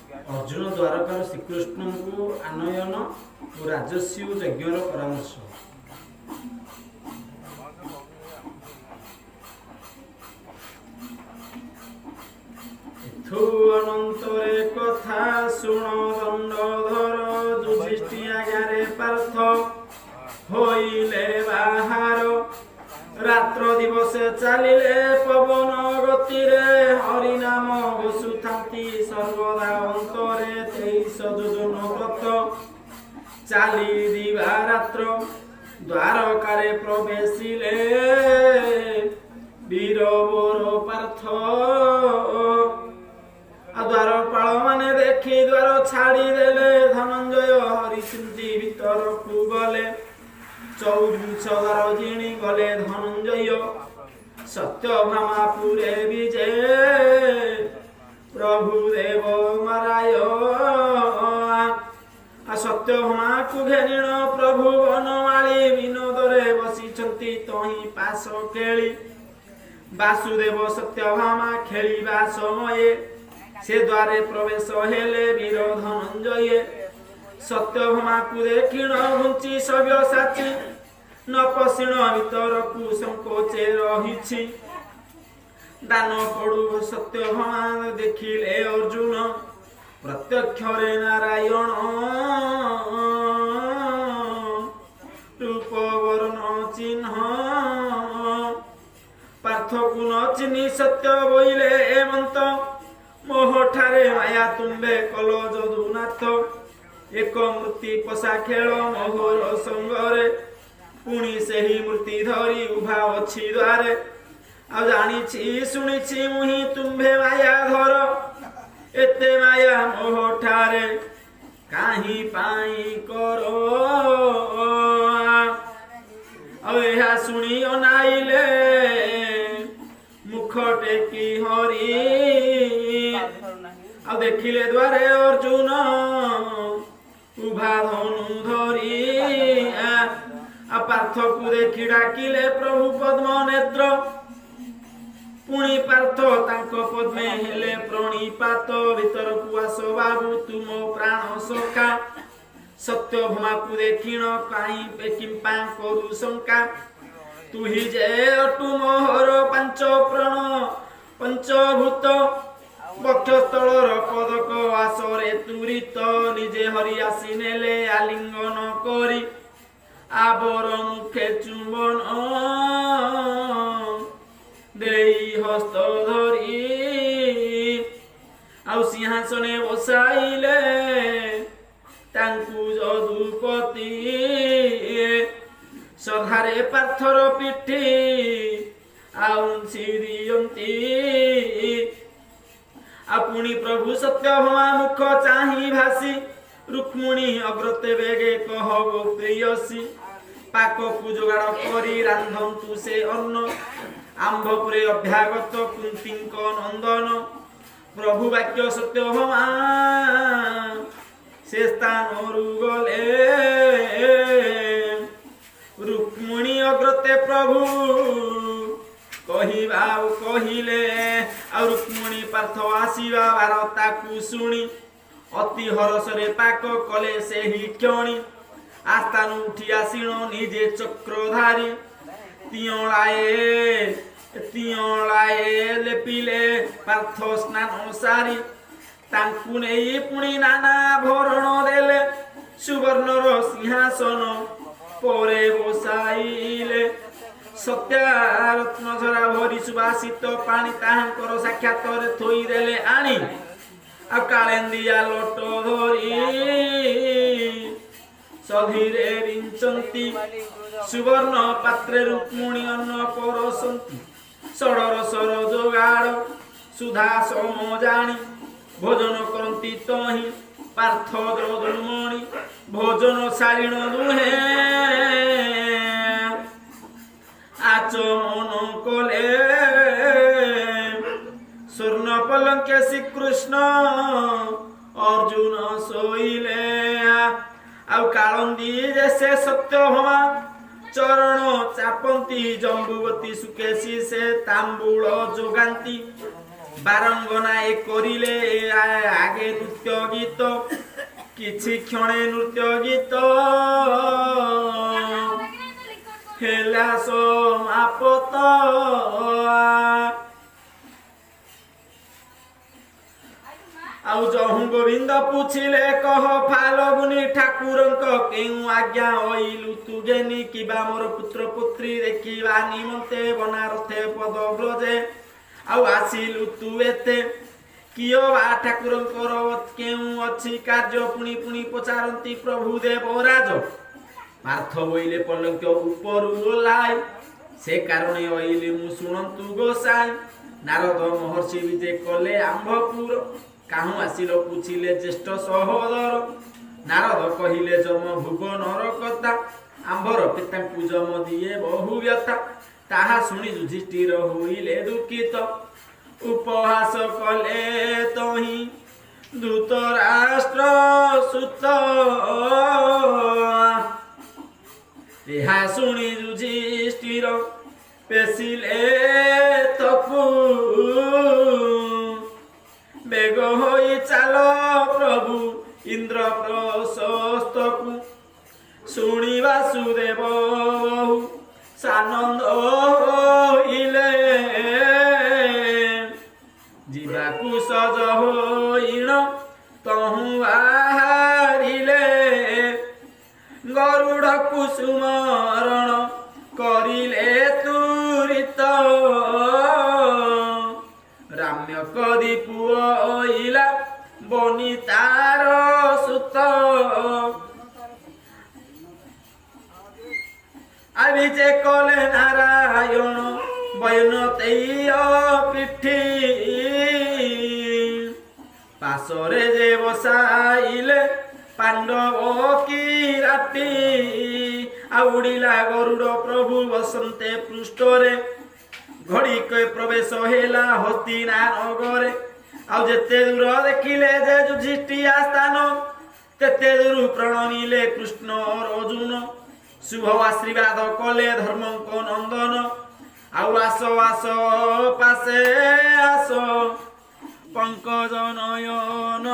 अर्जुन द्वारकार श्रीकृष्ण को आनयन और राजस्व यज्ञर परामर्श। अनंतरे कथा शुण दंडधर युधिष्ठि आज्ञारे पार्थ होइले बाहार रात्र दिवसे चलिले पवन गतिरे हरि नाम घोषुथांती सर्वदा अंतरे 23 योजन व्रत चाली दिवा रात्र द्वारकारे प्रवेशिले वीरवर पार्थ द्वारपाल माने देखी द्वार छाड़ी देले धनंजय हरिचिंती भीतर को गले 24 द्वार जिणी गले धनंजय सत्यभामापुरे विजय प्रभु देव माराय सत्यभामा को घेनिण प्रभु वनमाली विनोदरे बसिछंती तही पास केली वासुदेव सत्यभामा खेलिबा समये से द्वारे प्रवेश हेले वीर धनंजय सत्यभामा को देखिण घुंची सव्यसाची न पशिण भीतर को संकोचे रहिछि दान पड़ु सत्यभामा देखिले अर्जुन प्रत्यक्ष रे नारायण रूप वर्ण चिन्ह पार्थ को न चिन्हि सत्य बोइले एमंत मोहठारे माया तुम्बे कल जदुनाथ एक मूर्ति पशा खेल मोहर संगरे पुणी सेही मूर्ति धरी उभा अछि द्वारे आ जानिछि सुनिछि मुहि तुम्भे माया धर एते माया मोहठारे काहि पाई करो आ सुनी अनाइले मुख टेकी हरि आ देखिले द्वारे अर्जुन उभा धनु धरी आ पार्थ को देखि डाकिले प्रभु पद्म नेत्र पुणी पार्थ तांको पद्मे हेले प्रणिपात भीतर को आस बाबू तुम प्राण सखा सत्यभामा को देखिण काई किंपा करू शंका तू ही जे अटु मोहर पंच प्रण पंचभूत बक्षस्थल पदक आसरे तुरित निजे हरि आसी नेले आलिंगन करी आबर मुखे चुंबन देई हस्त धरी आउ सिंहासने बसाइले तांकु यदुपति सधारे पार्थर पिठी आउंसी दियंती आपुणी प्रभु सत्यभामा मुख चाहि भासी रुक्मिणी अग्रते बेगे कहबो प्रियसी पाक को जोगाड़ करी रांधंतु से अन्न आंभपुरे अभ्यागत कुंतींक नंदन प्रभु वाक्य सत्यभामा से स्थान गले रुक्मिणी अग्रते प्रभु कहिबा कहिले आ रुक्मिणी पार्थ आसीबा वार्ता को सुनी अति हरसरे पाक कले से ही क्षणी आस्थान उठी आसीण निजे चक्रधारी तियलाए लेपिले पार्थ स्नान सारी तांकु नेई पुणी नाना भरण देले सुवर्णर सिंहासन परे बसाइले सत्या रत्नझरा भरी सुबासित पानी ताहांकर साक्षातरे थोई देले आनी आ कालेंदिया लोट धरी सधीरे विंचंती सुवर्ण पात्रे रुक्मिणी अन्न परसंती षडर सर जोगाड़ सुधा सम जानी भोजन करती तही पार्थ द्रौपदीमणि भोजन सारिण दुहे आचमन कले स्वर्ण पलंके श्रीकृष्ण अर्जुन सोइले आउ कालंदी जैसे सत्यभामा चरण चापंती जम्बुवती सुकेशी से तांबूल जोगांती ବାରଙ୍ଗନା ଏ କରିଲେ ଆଗେ ନୃତ୍ୟ ଗୀତ କିଛି କ୍ଷଣେ ନୃତ୍ୟ ଗୀତ ହେଲା ସମାପତ। ଆଉ ଯହୁ ଗୋବିନ୍ଦ ପୁଛିଲେ କହ ଫାଲଗୁନି ଠାକୁରଙ୍କ କେଉଁ ଆଜ୍ଞା ଅଇଲୁ ତୁ ଗେନି କିବା ମୋର ପୁତ୍ର ପୁତ୍ରୀ ଦେଖିବା ନିମନ୍ତେ ବନାରଥେ ପଦ ବ୍ରଜେ ଆଉ ଆସିଲୁ ତୁ ଏତେ କିଓ ବା ଠାକୁରଙ୍କର କେଉଁ ଅଛି କାର୍ଯ୍ୟ ପୁଣି ପୁଣି ପଚାରନ୍ତି ପ୍ରଭୁ ଦେବରାଜ ପାର୍ଥ ବୋଇଲେ ପଲଙ୍କ ଉପରୁ ଓହ୍ଲାଇ ସେ କାରଣେ ଅଇଲି ମୁଁ ଶୁଣନ୍ତୁ ଗୋସାଇ ନାରଦ ମହର୍ଷି ବିଜେ କଲେ ଆମ୍ଭପୁର କାହୁଁ ଆସିଲ ପୁଛିଲେ ଜ୍ୟେଷ୍ଠ ସହୋଦର ନାରଦ କହିଲେ ଯମ ଭୁବନର କଥା ଆମ୍ଭର ପିତାଙ୍କୁ ଯମ ଦିଏ ବହୁ ବ୍ୟଥା ତାହା ଶୁଣି ଯୁଧିଷ୍ଠିର ହୋଇଲେ ଦୁଃଖିତ ଉପହାସ କଲେ ତହିଁ ଧୃତରାଷ୍ଟ୍ର ସୁତ ଏହା ଶୁଣି ଯୁଧିଷ୍ଠିର ପେଶିଲେ ତକୁ ବେଗ ହୋଇ ଚାଲ ପ୍ରଭୁ ଇନ୍ଦ୍ର ପ୍ରଶସ୍ତକୁ ଶୁଣି ବାସୁଦେବ ବହୁ ସାନନ୍ଦ ହୋଇଲେ ଯିବାକୁ ସଜ ହୋଇଣ ତହୁଁ ବାହାରିଲେ ଗରୁଡ଼ କୁସୁମରଣ କରିଲେ ତୁରିତ ରାମ୍ୟ କଦି ପୁଅ ଅଇଲା ବନି ତାର ସୁତ ଆବିଜେ କଲେ ନାରାୟଣ ବୈନତେୟ ପିଠି ପାଶରେ ଯେ ବସାଇଲେ ପାଣ୍ଡବ କିରାଟି ଆଉ ଉଡ଼ିଲା ଗରୁଡ଼ ପ୍ରଭୁ ବସନ୍ତେ ପୃଷ୍ଠରେ ଘଡ଼ିକେ ପ୍ରବେଶ ହେଲା ହସ୍ତିନା ନଗରେ ଆଉ ଯେତେ ଦୂର ଦେଖିଲେ ଯେ ଯୁଧିଷ୍ଠିର ସ୍ଥାନ ତେତେ ଦୂର ପ୍ରଣମିଲେ କୃଷ୍ଣ ଅର୍ଜୁନ ଶୁଭ ଆଶୀର୍ବାଦ କଲେ ଧର୍ମଙ୍କ ନନ୍ଦନ ଆଉ ଆସ ଆସ ପାଶେ ଆସ ପଙ୍କଜ ନୟନ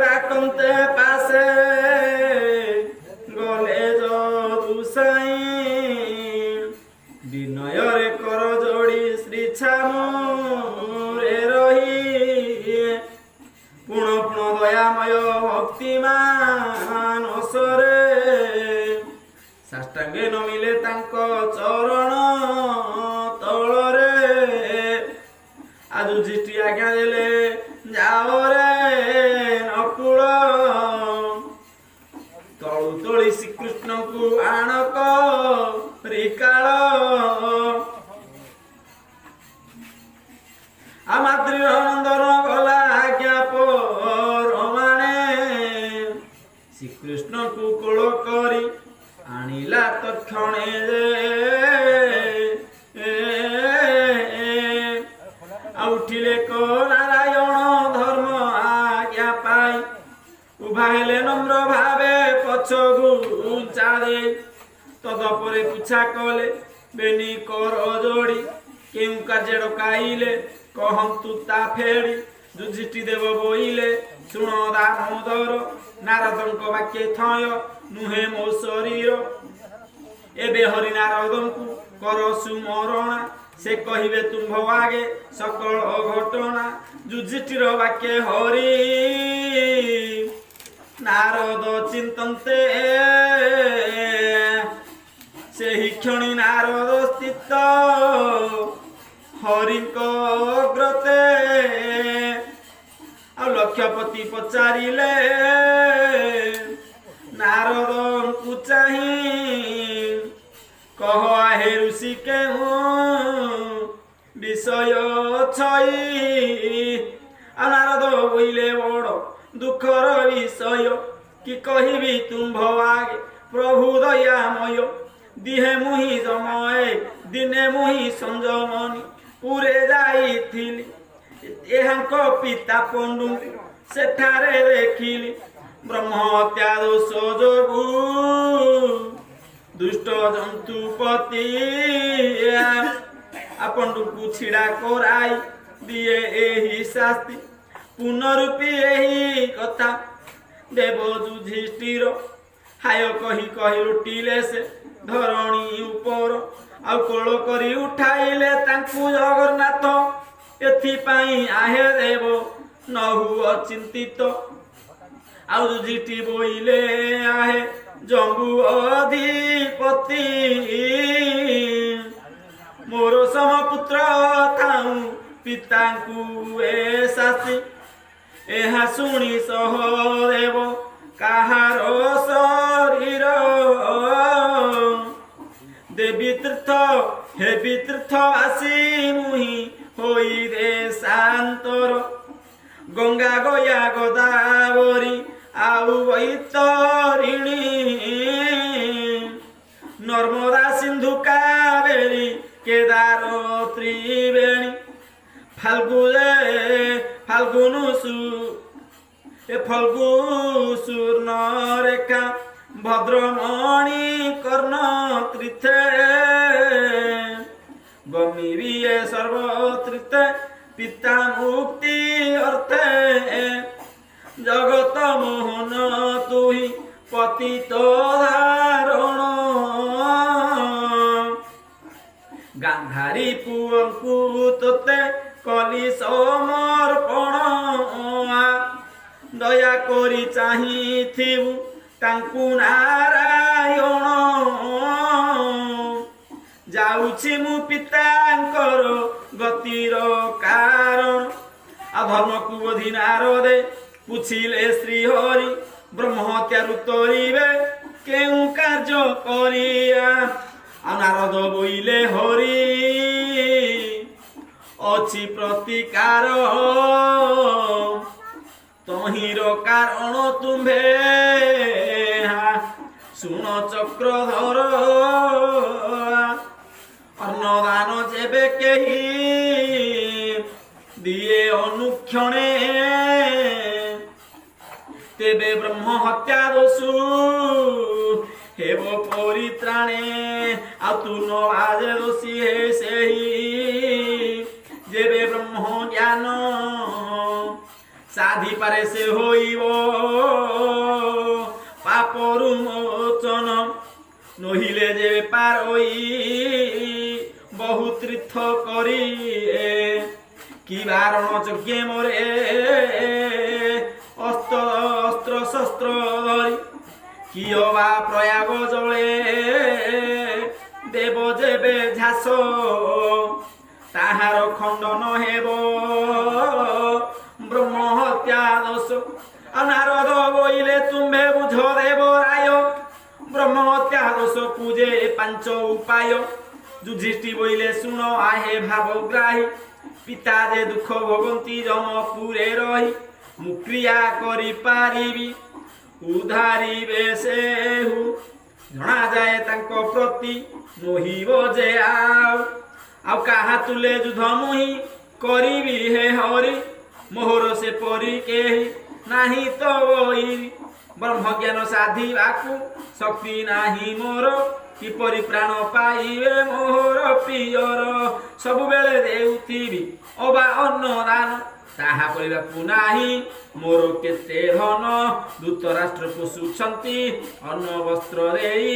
ଡାକନ୍ତେ ପାଶେ ଗଲେ ଯଦୁସାଇ ବିନୟରେ କର ଯୋଡ଼ି ଶ୍ରୀ ଛାମୁରେ ରହି ପୁଣ ପୁଣ ଦୟାମୟ ଭକ୍ତିମାନ ଅସରେ ସାଷ୍ଟାଙ୍ଗେ ନମିଲେ ତାଙ୍କ ଚରଣ ତଳରେ ଆଜୁ ଯୁଧିଷ୍ଠି ଆଜ୍ଞା ଦେଲେ ଯାଅ ରେ ନକୁଳ ତଳୁ ତୋଳି ଶ୍ରୀକୃଷ୍ଣଙ୍କୁ ଆଣକ ରିକାଳ ମାତୃ ନନ୍ଦନ ଗଲା ଆଜ୍ଞା ପରମାଣେ ଶ୍ରୀକୃଷ୍ଣଙ୍କୁ କୋଳ କରି ଆଣିଲା ତକ୍ଷଣେ ଉଠିଲେ କ ନାରାୟଣ ଧର୍ମ ଆଜ୍ଞା ପାଇ ଉଭା ହେଲେ ନମ୍ର ଭାବେ ପଛକୁ ଉଞ୍ଚା ଦେଇ ତଦପରେ ପୁଛା କଲେ ବେନି କର ଯୋଡ଼ି କେଉଁ କାର୍ଯ୍ୟ ଡକାଇଲେ କହନ୍ତୁ ତା ଫେଡ଼ି ଯୁଧିଷ୍ଠି ଦେବ ବୋଇଲେ ଶୁଣ ଦାମୋଦର ନାରଦଙ୍କ ବାକ୍ୟ ଥୟ ନୁହେଁ ମୋ ଶରୀର ଏବେ ହରି ନାରଦଙ୍କୁ କର ସୁମରଣା ସେ କହିବେ ତୁମ୍ଭ ଆଗେ ସକଳ ଘଟଣା ଯୁଧିଷ୍ଠିର ବାକ୍ୟ ହରି ନାରଦ ଚିନ୍ତନ୍ତେ ସେହି କ୍ଷଣି ନାରଦ ସ୍ଥିତ ହରିଙ୍କ ଅଗ୍ରତେ ଆଉ ଲକ୍ଷପତି ପଚାରିଲେ ନାରଦଙ୍କୁ ଚାହିଁ କହ ଆହେ ଋଷି କେଉଁ ବିଷୟ ଛଇ ଆଉ ନାରଦ ବୋଇଲେ ବଡ଼ ଦୁଃଖର ବିଷୟ କି କହିବି ତୁମ୍ଭ ଆଗେ ପ୍ରଭୁ ଦୟାମୟ ଦିହେ ମୁହିଁ ଜମଏ ଦିନେ ମୁହିଁ ସଂଯମନି ପୁରେ ଯାଇଥିଲି ଏହାଙ୍କ ପିତା ପଣ୍ଡୁଙ୍କୁ ସେଠାରେ ଦେଖିଲି ବ୍ରହ୍ମ ହତ୍ୟା ଦୋଷ ଯୋଗୁ ଦୁଷ୍ଟ ଜନ୍ତୁପତି ଆପଣଙ୍କୁ ଛିଡ଼ା କରାଇ ଦିଏ ଏହି ଶାସ୍ତି। ପୁନରୂପି ଏହି କଥା ଦେବ ଯୁଧିଷ୍ଠିର ହାୟ କହି କହି ଲୁଟିଲେ ସେ ଧରଣୀ ଉପର। ଆଉ କୋଳ କରି ଉଠାଇଲେ ତାଙ୍କୁ ଜଗନ୍ନାଥ। ଏଥିପାଇଁ ଆହେ ଦେବ ନହୁ ଅଚିନ୍ତିତ। ଆଉ ଯୁଧିଷ୍ଠି ବୋଇଲେ ଆହେ ଜମ୍ବୁ ଅଧିପତି। ମୋର ସମପୁତ୍ର ଥାଉ ପିତାଙ୍କୁ ଏ ଶାସ୍ତି। ଏହା ଶୁଣି ସହଦେବ କାହାର ଶରୀର ଦେବୀ ତୀର୍ଥ ହେବି ତୀର୍ଥ ଆସି ମୁହିଁ ହୋଇ ରେ ଶାନ୍ତର। ଗଙ୍ଗା ଗୟା ଗୋଦାବରୀ ଆଉ ବୈତରିଣୀ ନର୍ମଦା ସିନ୍ଧୁ କାବେରୀ କେଦାର ତ୍ରିବେଣୀ ଫଲ୍ଗୁ ସୁର୍ଣ୍ଣରେଖା ଭଦ୍ରମଣି କର୍ଣ୍ଣ ତ୍ରିଥେ ଗମିରିଏ ସର୍ବତ୍ରିତେ ପିତା ମୁକ୍ତି ଅର୍ଥେ। ଜଗତ ମୋହନ ତୁହି ପତିତ ଧାରଣ ଗାନ୍ଧାରୀ ପୁଅଙ୍କୁ ତୋତେ କଲି ସମର୍ପଣ। ଦୟା କରି ଚାହିଁଥିବୁ ତାଙ୍କୁ ନାରାୟଣ। ଯାଉଛି ମୁଁ ପିତାଙ୍କର ଗତିର କାରଣ। ଧର୍ମକୁ ବୋଧି ନାରଦେ ପୁଛିଲେ ଶ୍ରୀହରି ବ୍ରହ୍ମହତ୍ୟା ଋତରିବେ କେଉଁ କାର୍ଯ୍ୟ କରିଆ। ନାରଦ ବୋଇଲେ ହରି ଅଛି ପ୍ରତିକାର। ତହିଁର କାରଣ ତୁମ୍ଭେ ଶୁଣ ଚକ୍ରଧର। ଅନ୍ନଦାନ ଯେବେ କେହି ଦିଏ ଅନୁକ୍ଷଣେ ତେବେ ବ୍ରହ୍ମ ହତ୍ୟା ଦୋଷୁ ହେବ ପରିତ୍ରାଣେ। ଆଉ ତୁ ନ ଆଜେ ଦୋଷୀ ହେ ସେହି ଯେବେ ବ୍ରହ୍ମ ଜ୍ଞାନ ସାଧିପାରେ ସେ ହୋଇବ ପାପରୁ ମୋଚନ। ନହିଲେ ଯେବେ ପାରଇ ବହୁ ତୀର୍ଥ କରି କି ବାରଣ ଯଜ୍ଞ ମରେ ଅସ୍ତ୍ର ଶସ୍ତ୍ର ଧରି କିଅ ବା ପ୍ରୟାଗ ଜଳେ ଦେବ ଯେବେ ଝାସ ତାହାର ଖଣ୍ଡନ ହେବ ବ୍ରହ୍ମ ହତ୍ୟା ଦୋଷ। ନାରଦ ବୋଇଲେ ତୁମ୍ଭେ ବୁଝ ଦେବ ରାୟ ବ୍ରହ୍ମ ହତ୍ୟା ଦୋଷ ପୂଜେ ପାଞ୍ଚ ଉପାୟ। ଯୁଧିଷ୍ଠି ବୋଇଲେ ଶୁଣ ଆହେ ଭାବଗ୍ରାହୀ ପିତା ଯେ ଦୁଃଖ ଭୋଗନ୍ତି ଯମପୁରେ ରହି। ମୁଁ କ୍ରିୟା କରିପାରିବି ଉଦ୍ଧାରିବେ ସେହୁ। ଜଣାଯାଏ ତାଙ୍କ ପ୍ରତି ନୋହିବ ଯେ ଆଉ କାହା ତୁଲେ ଯୁଦ୍ଧ ମୁହିଁ କରିବି ହେ ହରି। ମୋହର ସେ ପରି କେହି ନାହିଁ ତ ବୈରୀ। ବ୍ରହ୍ମଜ୍ଞାନ ସାଧିବାକୁ ଶକ୍ତି ନାହିଁ ମୋର କିପରି ପ୍ରାଣ ପାଇବେ ମୋହର ପ୍ରିୟର। ସବୁବେଳେ ଦେଉଥିବି ଅବା ଅନ୍ନଦାନ ତାହା କରିବାକୁ ନାହିଁ ମୋର କେତେ ଧନ। ଧୃତରାଷ୍ଟ୍ର ପୋଷୁଛନ୍ତି ଅନ୍ନ ବସ୍ତ୍ର ଦେଇ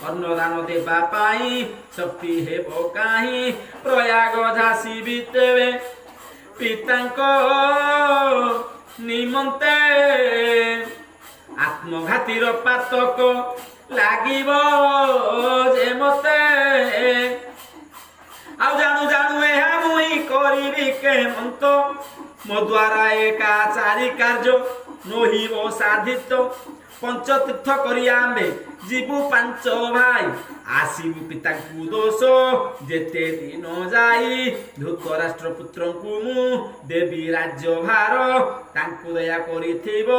ଅନ୍ନଦାନ ଦେବା ପାଇଁ ଶକ୍ତି ହେବ କାହିଁ। ପ୍ରୟାଗ ଝାସିବି ତେବେ ପିତାଙ୍କ ନିମନ୍ତେ ଆତ୍ମଘାତୀର ପାତକ ଲାଗିବ ଯେ ମତେ। ଆଉ ଜାଣୁ ଜାଣୁ ଏହା ମୁଇଁ କରିବି କେମନ୍ତ ମୋ ଦ୍ୱାରା ଏକା ଚାରି କାର୍ଯ୍ୟ ନୋହିବ ସାଧିତ। ପଞ୍ଚତୀର୍ଥ କରି ଆମ୍ଭେ ଯିବୁ ପାଞ୍ଚ ଭାଇ ଆସିବୁ ପିତାଙ୍କୁ ଦୋଷ ଯେତେ ଦିନ ଯାଇ। ଧୃତରାଷ୍ଟ୍ର ପୁତ୍ରଙ୍କୁ ମୁଁ ଦେବି ରାଜ୍ୟ ଭାର ତାଙ୍କୁ ଦୟା କରିଥିବ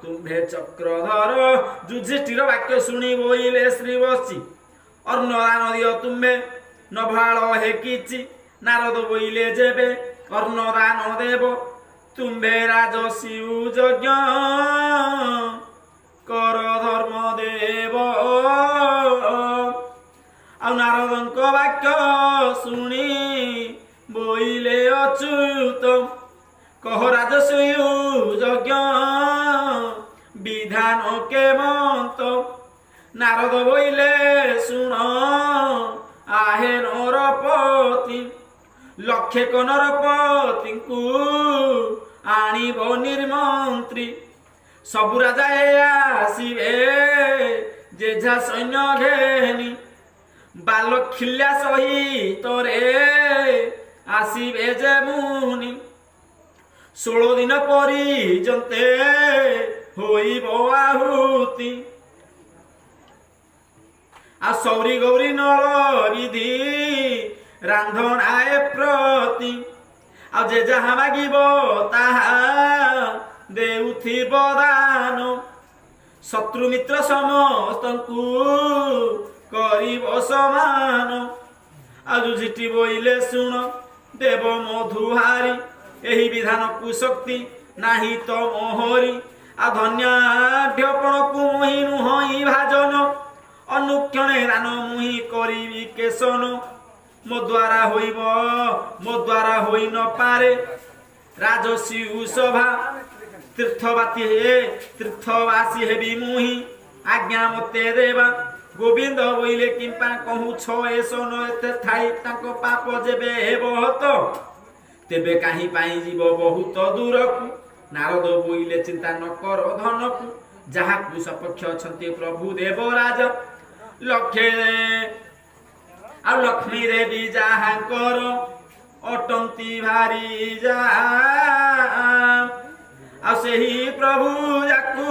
ତୁମ୍ଭେ ଚକ୍ରଧର। ଯୁଧିଷ୍ଠିର ବାକ୍ୟ ଶୁଣି ବୋଇଲେ ଶ୍ରୀ ବସି ଅନ୍ନଦାନ ଦିଅ ତୁମ୍ଭେ ନଭାଳ ହେ କିଛି। ନାରଦ ବୋଇଲେ ଯେବେ ଅନ୍ନଦାନ ଦେବ ତୁମ୍ଭେ ରାଜସୀ ଯଜ୍ଞ କର ଧର୍ମ ଦେବ। ଆଉ ନାରଦଙ୍କ ବାକ୍ୟ ଶୁଣି কহ রাজসূয় যজ্ঞ বিধান কেমন্ত নারদ বইলে শুণ আহে নরপতি লক্ষে নরপতিଙ୍କୁ আনিব নির্মন্ত্রী সবু রাজা আসিবে যেঝা সৈন্য ঘেনি বালখিল্যা সহিতরে আসিবে যে মুনি 16 দিন পর্যন্তে হইব আহুতি আর সৌরি গৌরী নল বিধি রান্ধনায় প্রতি ଆଉ ଯେ ଯାହା ମାଗିବ ତାହା ଦେଉଥିବ ଦାନ ଶତ୍ରୁ ମିତ୍ର ସମସ୍ତଙ୍କୁ କରିବ ସମାନ ଆଉ ଯୁଧିଷ୍ଠି ବୋଇଲେ ଶୁଣ ଦେବ ମଧୁହାରି ଏହି ବିଧାନକୁ ଶକ୍ତି ନାହିଁ ତ ମୋହରି ଆଉ ଧନ୍ୟାଢ୍ୟପଣକୁ ମୁହିଁ ନୁହଁ ଭାଜନ ଅନୁକ୍ଷଣେ ଦାନ ମୁହିଁ କରିବି କେଶନ ମୋ ଦ୍ୱାରା ହୋଇ ନ ପାରେ ରାଜସୀ ସଭା ତୀର୍ଥବାସୀ ହେବି ମୁହିଁ ଆଜ୍ଞା ମତେ ଦେବା ଗୋବିନ୍ଦ ବୋଇଲେ କିମ୍ପା କହୁଛ ଏସନ ଏତେ ଥାଇ ତାଙ୍କ ପାପ ଯେବେ ହେବ ହତ ତେବେ କାହିଁ ପାଇଁ ଯିବ ବହୁତ ଦୂରକୁ ନାରଦ ବୋଇଲେ ଚିନ୍ତା ନ କର ଧନକୁ ଯାହାକୁ ସପକ୍ଷ ଅଛନ୍ତି ପ୍ରଭୁ ଦେବରାଜ ଲକ୍ଷେ ଆଉ ଲକ୍ଷ୍ମୀ ଦେବୀ ଯାହାଙ୍କର ଅଟନ୍ତି ଭାରି ଯା ଆଉ ସେହି ପ୍ରଭୁ ଯାକୁ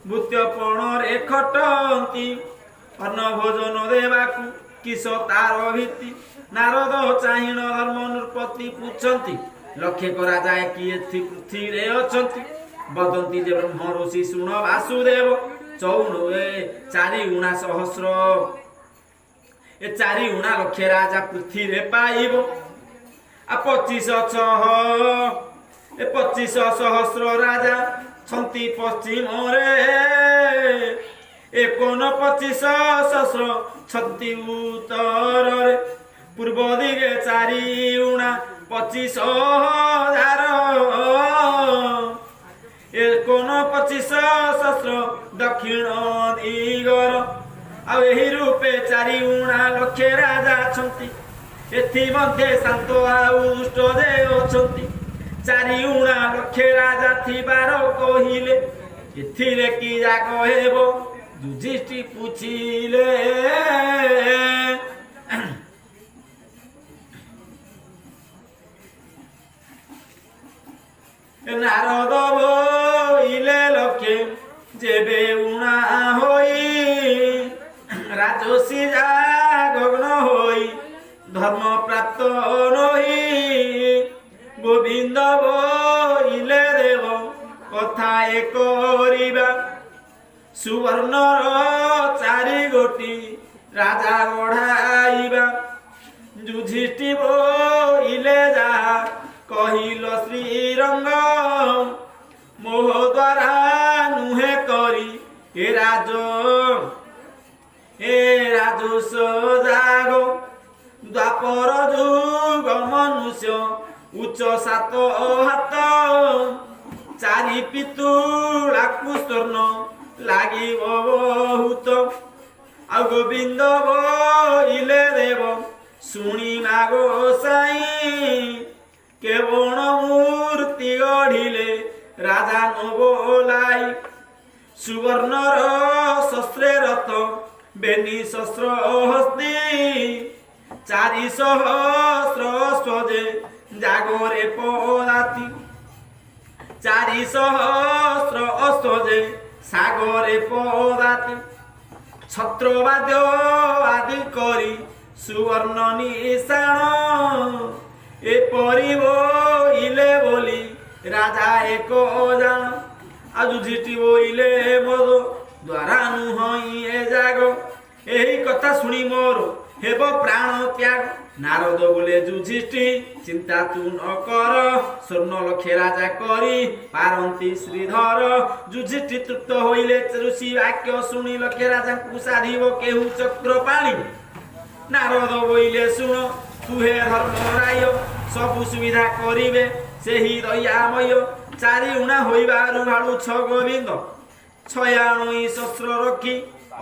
ଭୂତ୍ୟପଣରେ ଖଟନ୍ତି ଅନ୍ନ ଭୋଜନ ଦେବାକୁ କିସ ତାର ଭୀତି ନାରଦ ଚାହିଁଣ ଧର୍ମ ନୃପତି ପୁଛନ୍ତି ଲକ୍ଷ୍ୟ କରାଯାଏ କିଏ ପୃଥିବୀରେ ଅଛନ୍ତି ବଦନ୍ତି ଯେ ବ୍ରହ୍ମ ଋଷି ଶୁଣ ବାସୁଦେବ 4 ଗୁଣା ସହସ୍ର ଏ 4 ଗୁଣା ଲକ୍ଷେ ରାଜା ପୃଥିବୀରେ ପାଇବ ଆଉ 25 ସହସ୍ର ରାଜା ଛନ୍ତି ପଶ୍ଚିମରେ 25 ସହସ୍ର ଛନ୍ତି ଉତ୍ତରରେ ପୂର୍ବ ଦିଗେ 4 ଗୁଣା 25,000 25 ସହସ୍ର ଦକ୍ଷିଣ ଦିଗର ଆଉ ଏହି ରୂପେ 4 ଗୁଣା ଲକ୍ଷେ ରାଜା ଅଛନ୍ତି ଏଥି ମଧ୍ୟରେ ଶାନ୍ତ ଆଉ ଦୁଷ୍ଟ ଯେ ଅଛନ୍ତି 4 ଗୁଣା ଲକ୍ଷେ ରାଜା ଥିବାର କହିଲେ ଏଥିରେ କି ଯାଗ ହେବ ଯୁଧିଷ୍ଠି ପୁଛିଲେ ନାରଦ ବୋଇଲେ ଲକ୍ଷେ ଯେବେ ଉଣା ହୋଇ ରାଜସୀ ଗଗନ ହୋଇ ଧର୍ମ ପ୍ରାପ୍ତ ନହି ଗୋବିନ୍ଦ ବୋଇଲେ ଦେବ କଥା କରିବା ସୁବର୍ଣ୍ଣର 4 ଗୋଟି ରାଜା ଗଢ଼ାଇବା ଯୁଧିଷ୍ଠି ବୋଇଲେ ଯାହା କହିଲ ଶ୍ରୀରଙ୍ଗ ମୋହ ଦ୍ୱାରା ନୁହେଁ କରି ଏ ରାଜସ ଜାଗ ଦ୍ୱାପର ଯୁଗ ମନୁଷ୍ୟ ଉଚ୍ଚ 7 ହାତ 4 ପିତୁଳାକୁ ସ୍ୱର୍ଣ୍ଣ ଲାଗିବ ବହୁତ ଆଉ ଗୋବିନ୍ଦ ବୋଇଲେ ଦେବ ଶୁଣି ମାଗ ସାଇଁ କେବଳ ମୂର୍ତ୍ତି ଗଢ଼ିଲେ ରାଜା ନବୋলাই ସୁବର୍ଣ୍ଣର ଶସ୍ତ୍ରେ ରଥ ବେନି ଶସ୍ତ୍ର ହସ୍ତି 4 ସହସ୍ର ଅଶ୍ୱ ଜାଗରେ ପଦାତି 4 ସହସ୍ର ଅଶ୍ୱ ସାଗରେ ପଦାତି ଛତ୍ରବାଦ୍ୟ ଆଦି କରି ସୁବର୍ଣ୍ଣ ନିଶାଣ ଏପରି ବୋଇଲେ ବୋଲି ରାଜା ଏକ ଜାଣ ଆଉ ଯୁଧିଷ୍ଠି ବୋଇଲେ ମୋର ଦ୍ୱାରା ନୁହଁ ଏ ଜାଗ ଏହି କଥା ଶୁଣି ମୋର ହେବ ପ୍ରାଣ ତ୍ୟାଗ ନାରଦ ବୋଲେ ଯୁଧିଷ୍ଠି ଚିନ୍ତା ତୁ ନ କର ସ୍ୱର୍ଣ୍ଣ ଲକ୍ଷେ ରାଜା କରି ପାରନ୍ତି ଶ୍ରୀଧର ଯୁଧିଷ୍ଠି ତୃପ୍ତ ହୋଇଲେ ଋଷି ବାକ୍ୟ ଶୁଣି ଲକ୍ଷେ ରାଜାଙ୍କୁ ସାଧିବ କେହୁ ଚକ୍ର ପାଣି ନାରଦ ବୋଇଲେ ଶୁଣ ତୁ ହେ ଧର୍ମରାୟ ସବୁ ସୁବିଧା କରିବେ ସେହି ଦୟାମୟ ଚାରି ଉଣା ହୋଇବାରୁ ଭାଳୁଛ ଗୋବିନ୍ଦ ଛୟାଣୁଇ ଶସ୍ତ୍ର ରଖି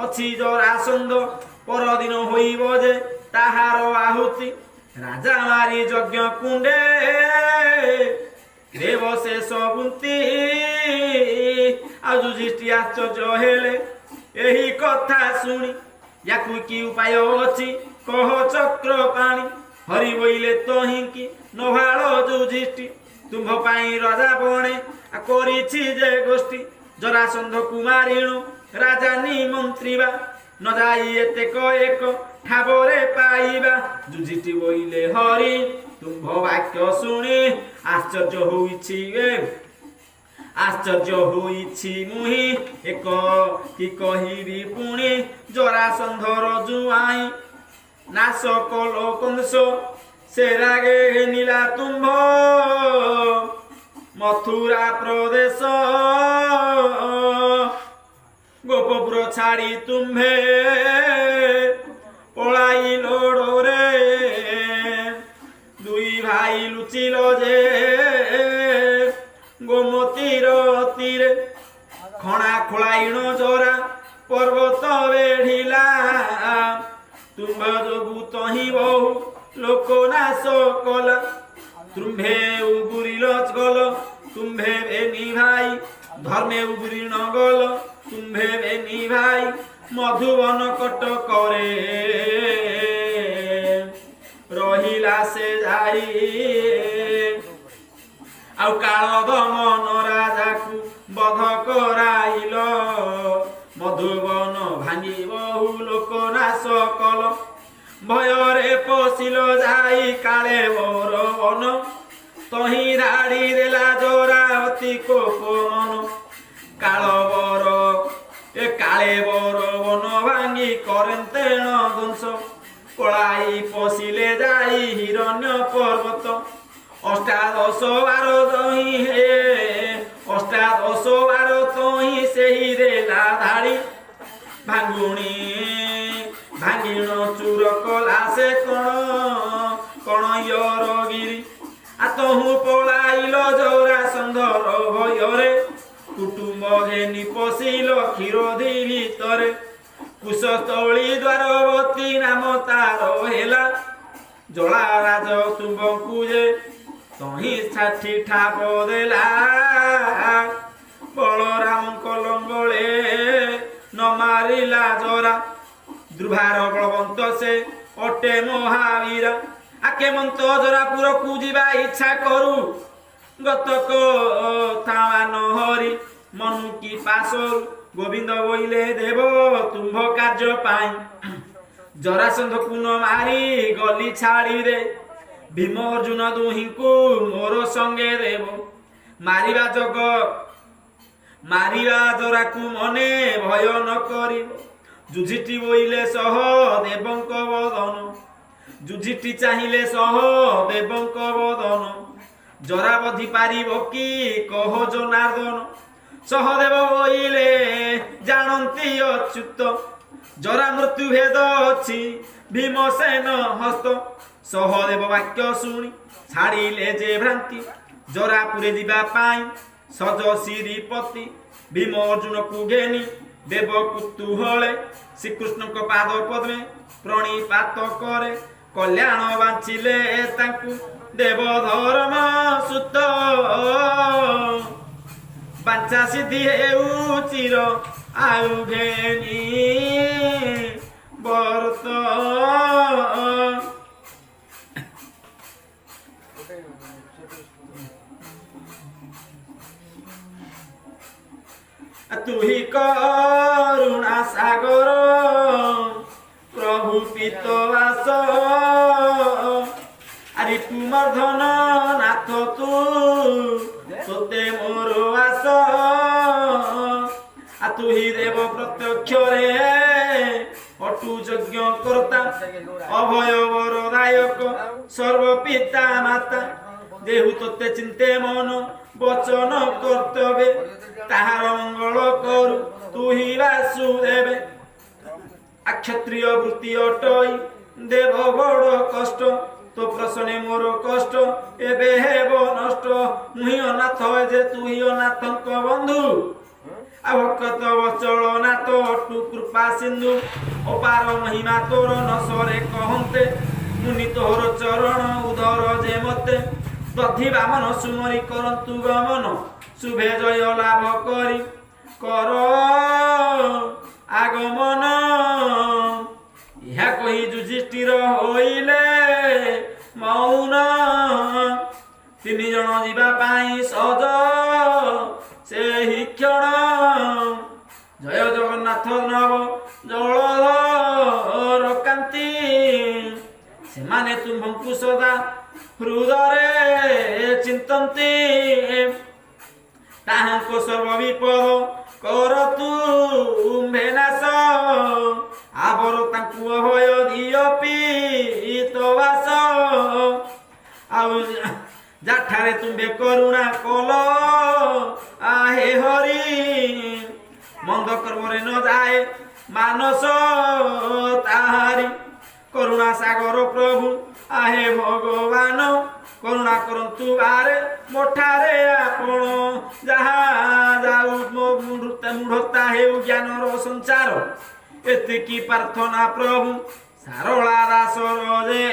ଅଛି ଜରାସନ୍ଧ ପରଦିନ ହୋଇବ ଯେ ତାହାର ଆହୁତି ରାଜା ମାରି ଯଜ୍ଞ କୁଣ୍ଡେ ଦେବ ଶେଷ ବୁନ୍ତି ଆଉ ଯୁଧିଷ୍ଠି ଆଶ୍ଚର୍ଯ୍ୟ ହେଲେ ଏହି କଥା ଶୁଣି ୟାକୁ କି ଉପାୟ ଅଛି କହ ଚକ୍ର ପାଣି ହରି ବୋଇଲେ ତହିଁକି ନଭାଳ ଯୁଧିଷ୍ଠି ତୁମ୍ଭ ପାଇଁ ରାଜା ବଣେ କରିଛି ଯେ ଗୋଷ୍ଠୀ ଜରାସନ୍ଧ କୁମାରିଣୁ ରାଜା ନିମନ୍ତ୍ରିବା ନ ଯାଇ ଏତେକ ଏକ ଠାବରେ ପାଇବା ଯୁଧିଷ୍ଠି ବୋଇଲେ ହରି ତୁମ୍ଭ ବାକ୍ୟ ଶୁଣି ଆଶ୍ଚର୍ଯ୍ୟ ହୋଇଛି ମୁହିଁ ଏକ କି କହିବି ପୁଣି ଜରାସନ୍ଧର ଜୁଆଇଁ ନାଶ କଲ କଂସ ସେ ରାଗେ ନିଲା ତୁମ୍ଭ ମଥୁରା ପ୍ରଦେଶ ଗୋପପୁର ଛାଡ଼ି ତୁମ୍ଭେ ପଳାଇଲ ଡୋରେ ଦୁଇ ଭାଇ ଲୁଚିଲ ଯେ ଗୋମତୀର ତୀରେ ଖଣା ଖୋଳାଇଣ ଜରା ପର୍ବତ ବେଢିଲା ତୁମ୍ଭ ଯୋଗୁ ତହିଁ ବହୁ ଲୋକ ନାଶ କଲା ତୁମ୍ଭେ ଉଗୁରିଲ ଗଲ ତୁମ୍ଭେ ବେନି ଭାଇ ଧର୍ମେ ଉଗୁରିଣ ଗଲ ତୁମ୍ଭେ ବେନି ଭାଇ ମଧୁବନ କଟକରେ ରହିଲା ସେ ଯାଇ ଆଉ କାଳ ଦମନ ରାଜାକୁ ବଧ କରାଇଲ ମଧୁବନ ଭାଙ୍ଗି ବହୁ ଲୋକ ନାଶ କଲ ଭୟରେ ପଶିଲ ଯାଇ କାଳେ ବର ବନ ତହିଁ ରାଡ଼ି ଦେଲା ଜରା ଅତି କୋପ ମନ କାଳେ ବର ବନ ଭାଙ୍ଗି କରେନ୍ତେଣ ଦଂଶ ପଳାଇ ପଶିଲେ ଯାଇ ହିରଣ୍ୟ ପର୍ବତ ଅଷ୍ଟାଦଶ ବାର ତହିଁ ସେହି ଦେଲା ଧାଡ଼ି ଭାଙ୍ଗିଣ ଚୁର କଲା ସେ କଣୟର ଗିରି ଆତହୁ ପଳାଇଲ ଜରାସନ୍ଧର ଭୟରେ କୁଟୁମ୍ବ ଘେନି ପଶିଲ କ୍ଷୀରୋଧି ଭିତରେ କୁଶସ୍ଥଳୀ ଦ୍ୱାରବତୀ ନାମ ତାର ହେଲା ଜଳା ରାଜ ତୁମ୍ଭଙ୍କୁ ଯେ ତହିଁ ଷାଠି ଠାପ ଦେଲା ବଳରାମଙ୍କ ଲଙ୍ଗଳେ ନ ମାରିଲା ଜରା ଦୁର୍ଭାର ବଳବନ୍ତ ସେ ଅଟେ ମହାବୀରା ଆକେମନ୍ତ ଜରାପୁରକୁ ଯିବା ଇଚ୍ଛା କରୁ ଗତ କଥା ହରି ମନୁ କି ପାଶରୁ ଗୋବିନ୍ଦ ବୋଇଲେ ଦେବ ତୁମ୍ଭ କାର୍ଯ୍ୟ ପାଇଁ ଜରାସନ୍ଧକୁ ନ ମାରି ଗଲି ଛାଡ଼ିରେ ଭୀମ ଅର୍ଜୁନ ଦୁହିଁଙ୍କୁ ମୋର ସଙ୍ଗେ ଦେବ ମାରିବା ଜରାକୁ ମନେ ଭୟ ନ କରିବ ଯୁଧିଷ୍ଠି ବୋଇଲେ ସହ ଦେବଙ୍କ ବଦନ ଯୁଧିଷ୍ଠି ଚାହିଁଲେ ସହ ଦେବଙ୍କ ବଦନ ଜରା ବଧି ପାରିବ କି କହ ଜନାର୍ଦ୍ଦନ ସହଦେବ ବୋଇଲେ ଜାଣନ୍ତି ଅଚ୍ୟୁତ ଜରା ମୃତ୍ୟୁ ଭେଦ ଅଛି ଭୀମସେନ ହସ୍ତ ସହଦେବ ବାକ୍ୟ ଶୁଣି ଛାଡ଼ିଲେ ଯେ ଭ୍ରାନ୍ତି ଜରାପୁରେ ଯିବା ପାଇଁ ସଜ ଶ୍ରୀପତି ଭୀମ ଅର୍ଜୁନକୁ ଘେନି ଦେବ କୁତୁହଳେ ଶ୍ରୀକୃଷ୍ଣଙ୍କ ପାଦ ପଦ୍ମେ ପ୍ରଣିପାତ କରେ କଲ୍ୟାଣ ବାଞ୍ଚିଲେ ତାଙ୍କୁ ଦେବ ଧର୍ମ ସୁତ ବାଞ୍ଚା ସିଦ୍ଧି ହେଉ ଚିର ଆୟୁ ଘେନି ବର୍ତ तुही करुणा सागर प्रभु पितवास आरे तुमर धन नाथ तू सोते मोर आस आ तुही देव प्रत्यक्ष रे अटु यज्ञ करता अभय वरदायक सर्व पिता माता देहु तोते चिंते मन वचन कर्तव्य ताहार मंगल करु तुही वासुदेवे अक्षत्रिय वृत्ति अटई देव बड़ कष्ट तो प्रश्ने मोर कष्ट एबे हेब नष्ट मुहि अनाथ जे तु ही अनाथक बंधु भक्त वचल नाथ अटु कृपा सिंधु अपार महिमा तोर न सरे कहन्ते मुनि तोर चरण उदर जे मते दधि बामन सुमरी करन्तु गमन शुभे जय लाभ करी कर आगमन यह कही युधिष्ठिर होइले मौन तीन जन जीवा पाई सहज से ही क्षण जय जगन्नाथ नव जलधर कांति सेमाने तुम्भंकु सदा हृदय चिंतन्ति ताहांको सर्व विपद कर तुम्भे नाश आबर तांकु अभय दिय पीतवास आउ जाठारे तुम्भे करुणा कल आहे हरि मंद कर्मरे न जाए मानस ताहारी करुणा सागर प्रभु आहे भगवान करुणा करंतु आरे मोठारे आपण जहा जाऊ मूढ़ता हेउ ज्ञानर संचार एतिकी प्रार्थना प्रभु सारला दासर जे